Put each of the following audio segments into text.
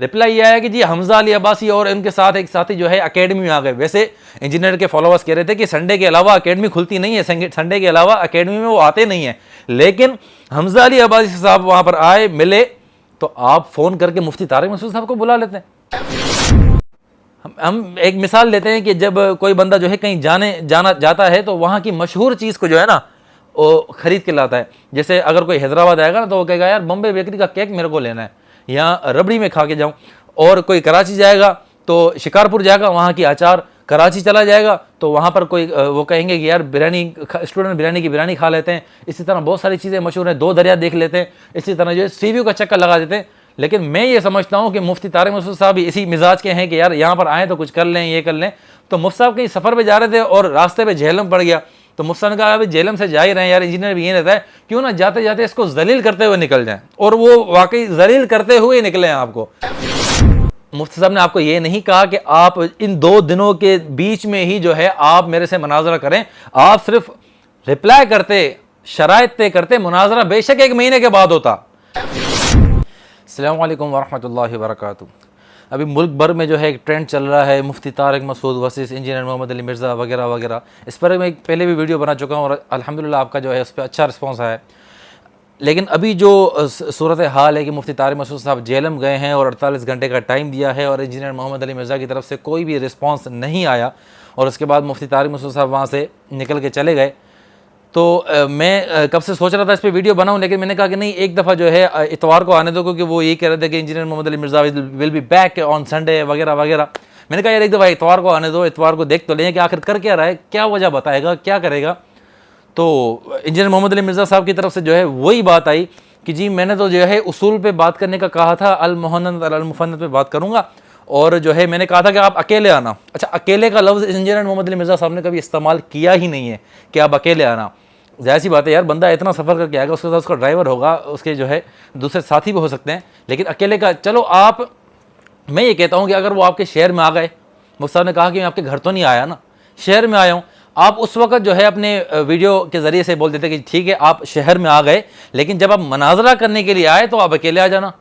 Reply ये आया कि जी हमजा अली अब्बासी और उनके साथ एक साथी जो है एकेडमी में आ गए। वैसे इंजीनियर के फॉलोअर्स कह रहे थे कि संडे के अलावा एकेडमी खुलती नहीं है, संडे के अलावा एकेडमी में वो आते नहीं है, लेकिन हमजा अली अब्बासी साहब वहां पर आए, मिले, तो आप फोन करके मुफ्ती तारिक मसूद साहब को बुला लेते हैं। हम एक मिसाल लेते हैं कि जब कोई बंदा जो है कहीं जाता है तो वहाँ की मशहूर चीज़ को जो है ना वो ख़रीद के लाता है। जैसे अगर कोई हैदराबाद आएगा ना तो वो कहेगा यार बम्बे बेकरी का केक मेरे को लेना है, या रबड़ी में खा के जाऊँ। और कोई कराची जाएगा तो शिकारपुर जाएगा, वहाँ की अचार। कराची चला जाएगा तो वहाँ पर कोई वो कहेंगे कि यार बिरयानी, स्टूडेंट बिरयानी की बिरयानी खा लेते हैं। इसी तरह बहुत सारी चीज़ें मशहूर हैं, दो दरिया देख लेते हैं, इसी तरह जो है सी व्यू का चक्कर लगा देते हैं। लेकिन मैं ये समझता हूँ कि मुफ्ती तारिक मसूद साहब इसी मिजाज के हैं कि यार यहाँ पर आए तो कुछ कर लें, ये कर लें। तो मुफ्ती साहब कहीं सफ़र पे जा रहे थे और रास्ते पे झेलम पड़ गया, तो मुफ्ती साहब ने कहा अभी झेलम से जा ही रहे हैं यार, इंजीनियर भी ये रहता है, क्यों ना जाते जाते इसको जलील करते हुए निकल जाएं। और वो वाकई जलील करते हुए निकले हैं आपको। मुफ्ती साहब ने आपको ये नहीं कहा कि आप इन 2 दिनों के बीच में ही जो है आप मेरे से मुनाजरा करें, आप सिर्फ रिप्लाई करते, शराइत तय करते, मुनाजरा बेशक 1 महीने के बाद होता। अस्सलामु अलैकुम वरहमतुल्लाहि वबरकातुहू। अभी मुल्क भर में जो है एक ट्रेंड चल रहा है, मुफ्ती तारिक मसूद वर्सेस इंजीनियर मोहम्मद अली मिर्ज़ा वगैरह वगैरह। इस पर मैं पहले भी वीडियो बना चुका हूँ और अल्हम्दुलिल्लाह आपका जो है उस पर अच्छा रिस्पॉन्स आया है। लेकिन अभी जो सूरत हाल है कि मुफ्ती तारिक मसूद साहब जेलम गए हैं और 48 घंटे का टाइम दिया है और इंजीनियर मोहम्मद अली मिर्ज़ा की तरफ से कोई भी रिस्पॉन्स नहीं आया, और उसके बाद मुफ्ती तारिक मसूद साहब वहाँ से निकल के चले गए। तो मैं कब से सोच रहा था इस पर वीडियो बनाऊं, लेकिन मैंने कहा कि नहीं, एक दफ़ा जो है इतवार को आने दो, क्योंकि वो यही कह रहे थे कि engineer Mohammed Ali Mirza will be back on Sunday वगैरह वगैरह। मैंने कहा यार एक दफ़ा इतवार को आने दो, इतवार को देख तो लें कि आखिर कर क्या रहा है, क्या वजह बताएगा, क्या करेगा। तो इंजीनियर मोहम्मद अली मिर्ज़ा साहब की तरफ से जो है वही बात आई कि जी मैंने तो जो है उसूल पे बात करने का कहा था, अल मुहन्नद अल मुफन्नद पे बात करूँगा, और जो है मैंने कहा था कि आप अकेले आना। अच्छा, अकेले का लफ्ज़ इंजीनियर मोहम्मद अली मिर्ज़ा साहब ने कभी इस्तेमाल किया ही नहीं है कि आप अकेले आना। जाहिर सी बात है यार, बंदा इतना सफ़र करके आएगा, उसके साथ उसका ड्राइवर होगा, उसके जो है दूसरे साथी भी हो सकते हैं, लेकिन अकेले का चलो आप, मैं ये कहता हूँ कि अगर वो आपके शहर में आ गए, मुफ्ती साहब ने कहा कि मैं आपके घर तो नहीं आया ना, शहर में आया हूँ, आप उस वक्त जो है अपने वीडियो के ज़रिए से बोल देते कि ठीक है आप शहर में आ गए, लेकिन जब आप मनाजरा करने के लिए आए तो आप अकेले आ जाना,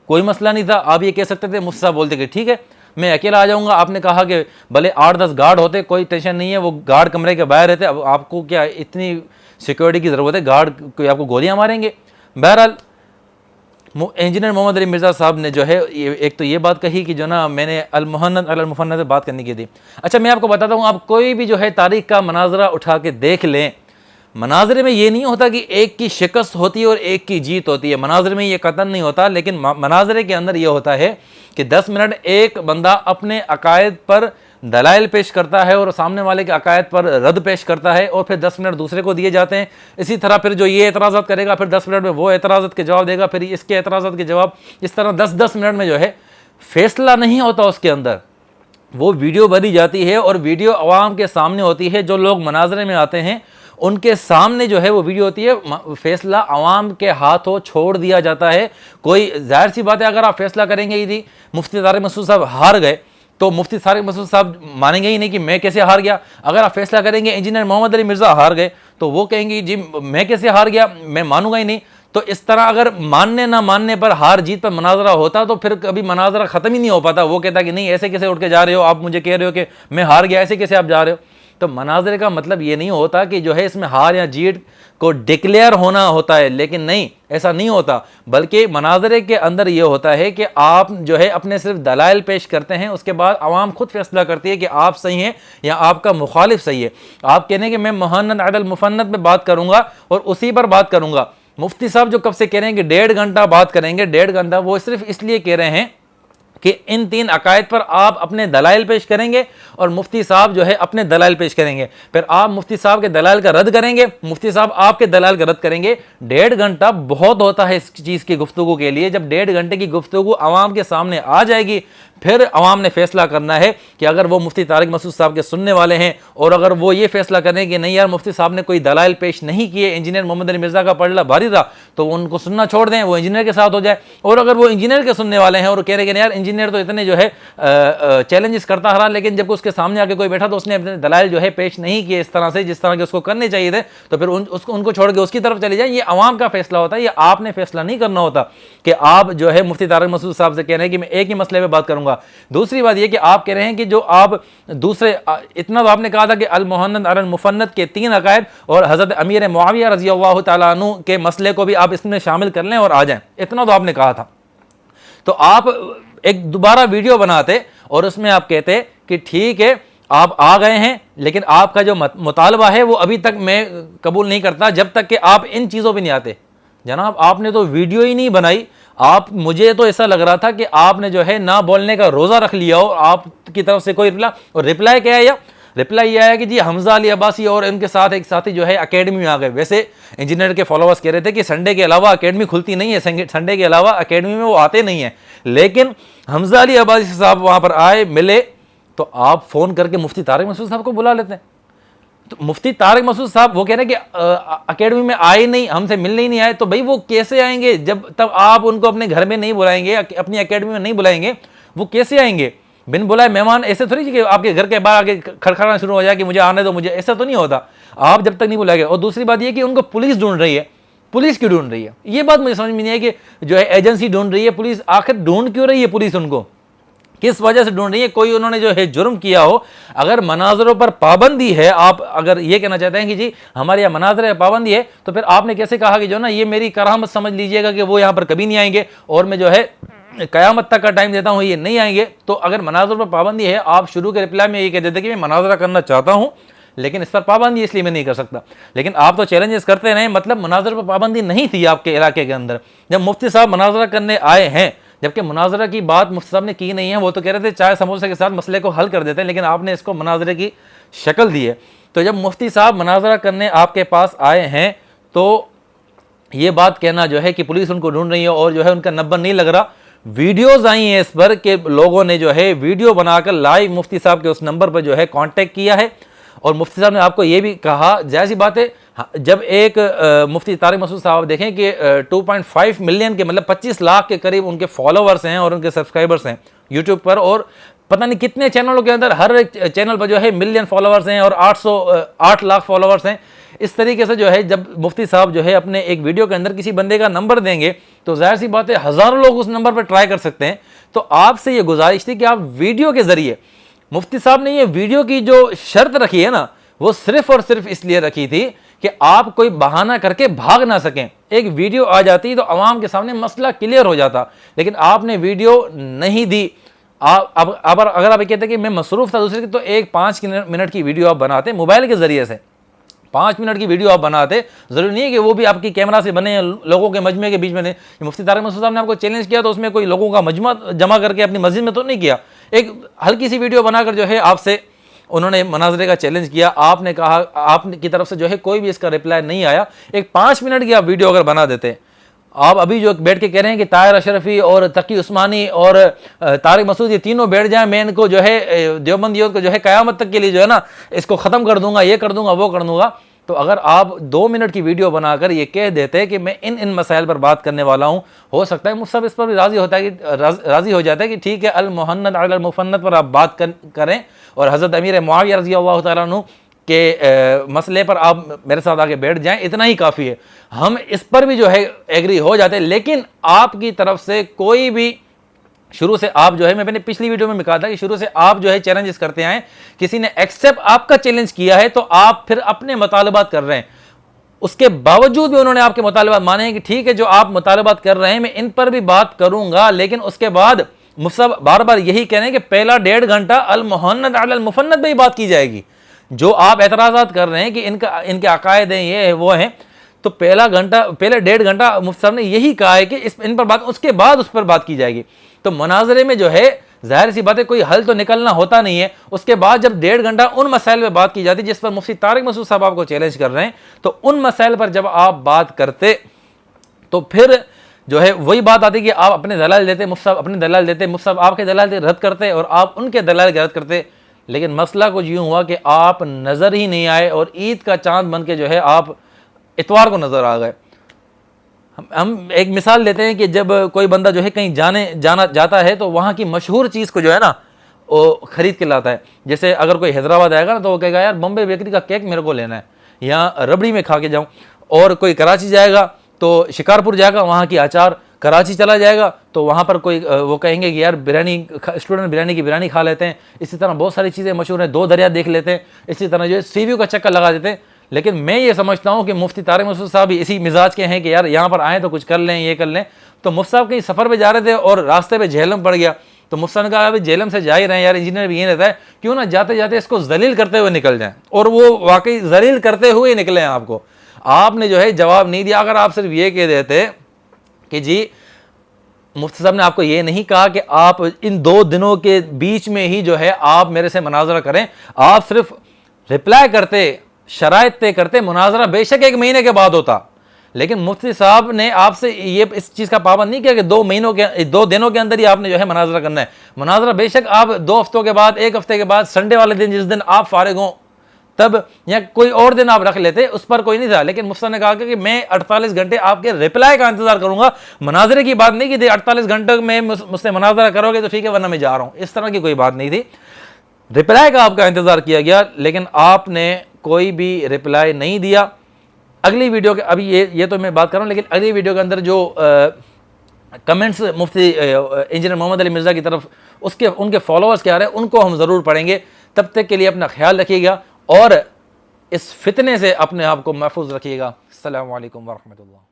कोई मसला नहीं था। आप ये कह सकते थे, मुफ्ती साहब बोलते कि ठीक है मैं अकेला आ जाऊंगा। आपने कहा कि भले 8-10 गार्ड होते, कोई टेंशन नहीं है, वो गार्ड कमरे के बाहर रहते, अब आपको क्या इतनी सिक्योरिटी की ज़रूरत है, गार्ड कोई आपको गोलियां मारेंगे। बहरहाल इंजीनियर मोहम्मद अली मिर्ज़ा साहब ने जो है एक तो ये बात कही कि जो ना मैंने अल मुहन्नद अल मुफन्नद से बात करने की थी। अच्छा, मैं आपको बताता हूँ, आप कोई भी जो है तारीख का मनाजरा उठा के देख लें, मनाजरे में ये नहीं होता कि एक की शिकस्त होती है और एक की जीत होती है, मनाजरे में ये कतन नहीं होता। लेकिन मनाजरे के अंदर ये होता है कि 10 मिनट एक बंदा अपने अकायद पर दलाइल पेश करता है और सामने वाले के अकायद पर रद्द पेश करता है, और फिर 10 मिनट दूसरे को दिए जाते हैं। इसी तरह फिर जो ये एतराज़ात करेगा, फिर 10 मिनट में वो एतराज़ात के जवाब देगा, फिर इसके एतराज़ात के जवाब, इस तरह 10-10 मिनट में जो है फैसला नहीं होता उसके अंदर। वो वीडियो बनी जाती है और वीडियो अवाम के सामने होती है, जो लोग मनाजरे में आते हैं उनके सामने जो है वो वीडियो होती है, फैसला अवाम के हाथों छोड़ दिया जाता है। कोई जाहिर सी बात है, अगर आप फैसला करेंगे यदि मुफ्ती तारिक मसूद साहब हार गए तो मुफ्ती तारिक मसूद साहब मानेंगे ही नहीं कि मैं कैसे हार गया। अगर आप फैसला करेंगे इंजीनियर मोहम्मद अली मिर्ज़ा हार गए तो वो कहेंगे जी मैं कैसे हार गया, मैं मानूंगा ही नहीं। तो इस तरह अगर मानने ना मानने पर, हार जीत पर मनाजरा होता तो फिर कभी मनाजरा ख़त्म ही नहीं हो पाता। वो कहता कि नहीं ऐसे कैसे उठ के जा रहे हो, आप मुझे कह रहे हो कि मैं हार गया, ऐसे कैसे आप जा रहे हो। तो मनाजरे का मतलब ये नहीं होता कि जो है इसमें हार या जीत को डिक्लेयर होना होता है, लेकिन नहीं, ऐसा नहीं होता। बल्कि मनाजरे के अंदर ये होता है कि आप जो है अपने सिर्फ दलाइल पेश करते हैं, उसके बाद आवाम खुद फैसला करती है कि आप सही हैं या आपका मुखालिफ सही है। आप कहने कि मैं मुहन्नद अदल मुफन्नद पे बात करूंगा और उसी पर बात करूंगा। मुफ्ती साहब जो कब से कह रहे हैं कि 1.5 घंटा बात करेंगे, 1.5 घंटा, वो सिर्फ इसलिए कह रहे हैं कि इन 3 अकायद पर आप अपने दलाइल पेश करेंगे और मुफ्ती साहब जो है अपने दलाइल पेश करेंगे, फिर आप मुफ्ती साहब के दलाइल का रद्द करेंगे, मुफ्ती साहब आपके दलाइल का रद्द करेंगे। 1.5 घंटा बहुत होता है इस चीज़ की गुफ्तगू के लिए। जब 1.5 घंटे की गुफ्तगू आवाम के सामने आ जाएगी, फिर अवाम ने फैसला करना है कि अगर वो मुफ्ती तारिक मसूद साहब के सुनने वाले हैं और अगर वो ये फैसला करें कि नहीं यार मुफ्ती साहब ने कोई दलाइल पेश नहीं किए, इंजीनियर मोहम्मद अली मिर्ज़ा का पलड़ा भारी रहा, तो उनको सुनना छोड़ दें, वो इंजीनियर के साथ हो जाए। और अगर वो इंजीनियर के सुनने वाले हैं और कह रहे हैं कि यार इंजीनियर तो इतने जो है चैलेंजेस करता रहा, लेकिन जब उसके सामने आके कोई बैठा तो उसने अपने दलाइल जो है पेश नहीं किए इस तरह से जिस तरह के उसको करने चाहिए थे, तो फिर उनको छोड़ के उसकी तरफ चले जाए। ये अवाम का फैसला होता है, ये आपने फैसला नहीं करना होता कि आप जो है मुफ्ती तारिक मसूद साहब से कह रहे हैं कि मैं एक ही मसले पे बात करूंगा। दूसरी बात ये कि आप कह रहे हैं कि जो आप दूसरे, इतना तो आपने कहा था कि अल मुहन्नद अल मुफन्नद के 3 अकायद और हज़रत अमीर मुआविया रज़ी अल्लाह तआला अन्हु के मसले को भी आप इसमें शामिल कर लें और आ जाएं, इतना तो आपने कहा था। तो आप एक दोबारा वीडियो बनाते और उसमें आप कहते कि ठीक है आप आ गए हैं, लेकिन आपका जो मुतालबा है वो अभी तक मैं कबूल नहीं करता जब तक कि आप इन चीज़ों पे नहीं आते। जनाब आपने तो वीडियो ही नहीं बनाई, आप, मुझे तो ऐसा लग रहा था कि आपने जो है ना बोलने का रोज़ा रख लिया हो आपकी तरफ से कोई रिप्लाई क्या है? रिप्लाई यह आया कि जी हमजा अली अब्बासी और इनके साथ एक साथी जो है एकेडमी में आ गए। वैसे इंजीनियर के फॉलोअर्स कह रहे थे कि संडे के अलावा एकेडमी खुलती नहीं है, संडे के अलावा एकेडमी में वो आते नहीं है, लेकिन हमजा अली अब्बासी साहब वहाँ पर आए, मिले, तो आप फ़ोन करके मुफ्ती तारिक मसूद साहब को बुला लेते हैं। तो मुफ्ती तारिक मसूद साहब वो कह रहे हैं कि एकेडमी में आए नहीं, हमसे मिलने ही नहीं आए, तो भाई वो कैसे आएंगे जब तब आप उनको अपने घर में नहीं बुलाएंगे, अपनी एकेडमी में नहीं बुलाएंगे, वो कैसे आएंगे? बिन बुलाए मेहमान ऐसे थोड़ी कि आपके घर के बाहर आके खड़खड़ाना शुरू हो जाए कि मुझे आने दो, मुझे, ऐसा तो नहीं होता आप जब तक नहीं बुलाएंगे। और दूसरी बात ये कि उनको पुलिस ढूंढ रही है, पुलिस क्यों ढूंढ रही है? ये बात मुझे समझ में नहीं है कि जो है एजेंसी ढूंढ रही है, पुलिस आखिर ढूंढ क्यों रही है? पुलिस उनको किस वजह से ढूंढ रही है? कोई उन्होंने जो है जुर्म किया हो, अगर मनाजरों पर पाबंदी है, आप अगर ये कहना चाहते हैं कि जी हमारे यहाँ मनाजर पाबंदी है, तो फिर आपने कैसे कहा कि जो ना ये मेरी करामत समझ लीजिएगा कि वो यहाँ पर कभी नहीं आएंगे और मैं जो है क़यामत तक का टाइम देता हूँ, ये नहीं आएंगे। तो अगर मनाजर पर पाबंदी है, आप शुरू के रिप्लाई में ये कह देते कि मैं मनाजरा करना चाहता हूँ लेकिन इस पर पाबंदी इसलिए मैं नहीं कर सकता, लेकिन आप तो चैलेंजेस करते रहे, मतलब मनाजर पर पाबंदी नहीं थी आपके इलाके के अंदर। जब मुफ्ती साहब मनाजरा करने आए हैं, जबकि मुनाजरा की बात मुफ्ती साहब ने की नहीं है, वो तो कह रहे थे चाय समोसे के साथ मसले को हल कर देते हैं, लेकिन आपने इसको मनाजरे की शक्ल दी है। तो जब मुफ्ती साहब मनाजरा करने आपके पास आए हैं, तो ये बात कहना जो है कि पुलिस उनको ढूंढ रही है और जो है उनका नंबर नहीं लग रहा, वीडियोज आई हैं इस पर कि लोगों ने जो है वीडियो बनाकर लाइव मुफ्ती साहब के उस नंबर पर जो है कांटेक्ट किया है और मुफ्ती साहब ने आपको ये भी कहा, जायज़ सी बात है, जब एक मुफ्ती तारिक मसूद साहब देखें कि 2.5 मिलियन के, मतलब 25 लाख के करीब उनके फॉलोवर्स हैं और उनके सब्सक्राइबर्स हैं यूट्यूब पर, और पता नहीं कितने चैनलों के अंदर हर एक चैनल पर जो है मिलियन फॉलोवर्स हैं और 8 लाख फॉलोवर्स हैं। इस तरीके से जो है जब मुफ्ती साहब जो है अपने एक वीडियो के अंदर किसी बंदे का नंबर देंगे तो जाहिर सी बात है हज़ारों लोग उस नंबर पर ट्राई कर सकते हैं। तो आपसे ये गुजारिश थी कि आप वीडियो के ज़रिए, मुफ्ती साहब ने ये वीडियो की जो शर्त रखी है ना, वो सिर्फ और सिर्फ इसलिए रखी थी कि आप कोई बहाना करके भाग ना सकें। एक वीडियो आ जाती तो आवाम के सामने मसला क्लियर हो जाता, लेकिन आपने वीडियो नहीं दी। अब अगर आप कहते कि मैं मसरूफ़ था दूसरे की, तो एक 5 मिनट की वीडियो आप बनाते मोबाइल के ज़रिए से, 5 मिनट की वीडियो आप बनाते, ज़रूरी नहीं है कि वो भी आपकी कैमरा से बने, लोगों के मजमे के बीच में नहीं। मुफ्ती तारिक मसूद साहब ने आपको चैलेंज किया तो उसमें कोई लोगों का मजमा जमा करके अपनी मस्जिद में तो नहीं किया, एक हल्की सी वीडियो बनाकर जो है आपसे उन्होंने मनाजरे का चैलेंज किया। आपने कहा, आपकी तरफ से जो है कोई भी इसका रिप्लाई नहीं आया। एक 5 मिनट की आप वीडियो अगर बना देते, आप अभी जो बैठ के कह रहे हैं कि ताहिर अशरफी और तकी उस्मानी और तारिक मसूद ये तीनों बैठ जाएं, मैं इनको जो है देवबंदियों को जो है क़यामत तक के लिए जो है ना इसको ख़त्म कर दूंगा, ये कर दूंगा, वो कर दूंगा। तो अगर आप 2 मिनट की वीडियो बनाकर ये कह देते कि मैं इन मसाइल पर बात करने वाला हूँ, हो सकता है मुझसे इस पर भी राज़ी हो जाता है कि ठीक है अल मुहन्नद अल मुफन्नद पर आप बात करें और हज़रत अमीर मुआविया रज़ी अल्लाह तआला अन्हु के मसले पर आप मेरे साथ आके बैठ जाएं, इतना ही काफ़ी है, हम इस पर भी जो है एग्री हो जाते हैं। लेकिन आपकी तरफ से कोई भी शुरू से आप जो है, मैंने पिछली वीडियो में कहा था कि शुरू से आप जो है चैलेंजेस करते आए, किसी ने एक्सेप्ट आपका चैलेंज किया है तो आप फिर अपने मुतालबात कर रहे हैं, उसके बावजूद भी उन्होंने आपके मुतालबात माने हैं कि ठीक है जो आप मुतालबात कर रहे हैं मैं इन पर भी बात करूंगा। लेकिन उसके बाद मुफ्ती बार बार यही कह रहे हैं कि पहला 1.5 घंटा अल मुहन्नद अल मुफन्नद में ही बात की जाएगी। जो आप एतराज़ात कर रहे हैं कि इनके अकायद हैं, ये है वो हैं, तो पहले 1.5 घंटा मुफ्ती साहब ने यही कहा है कि इन पर बात, उसके बाद उस पर बात की जाएगी। तो मनाजरे में जो है जाहिर सी बात है कोई हल तो निकलना होता नहीं है। उसके बाद जब 1.5 घंटा उन मसाइल पर बात की जाती जिस पर मुफ्ती तारिक मसूद साहब आपको चैलेंज कर रहे हैं, तो उन मसाइल पर जब आप बात करते तो फिर जो है वही बात आती कि आप अपने दलाल देते, मुफ्ती साहब अपने दलाल देते, मुफ्ती साहब आपके दलाल रद्द करते और आप उनके दलाल के रद्द करते। लेकिन मसला कुछ यूँ हुआ कि आप नज़र ही नहीं आए और ईद का चांद बन के जो है आप इतवार को नज़र आ गए। हम एक मिसाल लेते हैं कि जब कोई बंदा जो है कहीं जाना जाता है तो वहाँ की मशहूर चीज़ को जो है ना वो ख़रीद के लाता है। जैसे अगर कोई हैदराबाद आएगा ना तो वो कहेगा यार बम्बे बेकरी का केक मेरे को लेना है, या रबड़ी में खा के जाऊँ। और कोई कराची जाएगा तो शिकारपुर जाएगा, वहाँ की अचार। कराची चला जाएगा तो वहाँ पर कोई वो कहेंगे कि यार बिरयानी, स्टूडेंट बिरयानी की बिरयानी खा लेते हैं। इसी तरह बहुत सारी चीज़ें मशहूर हैं, दो दरिया देख लेते हैं। इसी तरह जो है सी व्यू का चक्कर लगा देते हैं। लेकिन मैं ये समझता हूँ कि मुफ्ती तारिक मसूद साहब भी इसी मिजाज के हैं कि यार यहाँ पर आएँ तो कुछ कर लें, ये कर लें। तो मुफ्ती साहब कहीं सफ़र पर जा रहे थे और रास्ते पर झेलम पड़ गया, तो मुफ्ती साहब ने कहा अभी झेलम से जा ही रहे हैं यार, इंजीनियर भी ये रहता है, क्यों ना जाते जाते इसको जलील करते हुए निकल जाएं। और वो वाकई जलील करते हुए निकले हैं आपको। आपने जो है जवाब नहीं दिया। अगर आप सिर्फ ये कह देते कि जी मुफ्ती साहब ने आपको ये नहीं कहा कि आप इन 2 दिनों के बीच में ही जो है आप मेरे से मुनाजरा करें, आप सिर्फ रिप्लाई करते, शराइत तय करते, मुनाजरा बेशक 1 महीने के बाद होता। लेकिन मुफ्ती साहब ने आपसे ये इस चीज़ का पाबंद नहीं किया कि 2 दिनों के अंदर ही आपने जो है मुनाजरा करना है। मुनाजरा बेशक आप 2 हफ्तों के बाद, 1 हफ्ते के बाद, संडे वाले दिन जिस दिन आप फारिग हों तब, या कोई और दिन आप रख लेते, उस पर कोई नहीं था। लेकिन मुफ्ती ने कहा कि मैं 48 घंटे आपके रिप्लाई का इंतजार करूंगा, मुनाजरे की बात नहीं कि 48 घंटे में मुझसे मुनाजरा करोगे तो ठीक है वरना मैं जा रहा हूं, इस तरह की कोई बात नहीं थी। रिप्लाई का आपका इंतजार किया गया, लेकिन आपने कोई भी रिप्लाई नहीं दिया। अगली वीडियो के, अभी ये तो मैं बात कर रहा हूँ, लेकिन अगली वीडियो के अंदर जो कमेंट्स मुफ्ती इंजीनियर मोहम्मद अली मिर्ज़ा की तरफ उनके फॉलोअर्स क्या रहे हैं उनको हम ज़रूर पढ़ेंगे। तब तक के लिए अपना ख्याल रखिएगा और इस फितने से अपने आप को महफूज रखिएगा। अस्सलामु अलैकुम वरहमतुल्लाह।